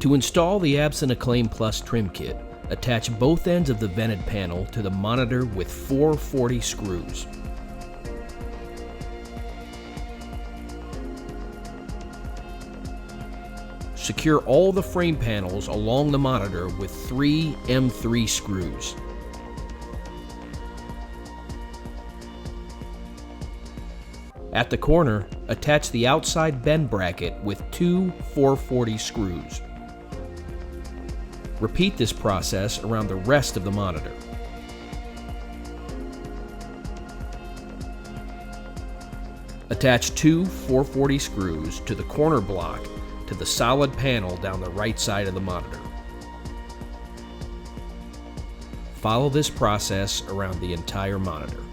To install the Absen Acclaim Plus trim kit, attach both ends of the vented panel to the monitor with 440 screws. Secure all the frame panels along the monitor with 3 M3 screws. At the corner, attach the outside bend bracket with 2 440 screws. Repeat this process around the rest of the monitor. Attach 2 440 screws to the corner block to the solid panel down the right side of the monitor. Follow this process around the entire monitor.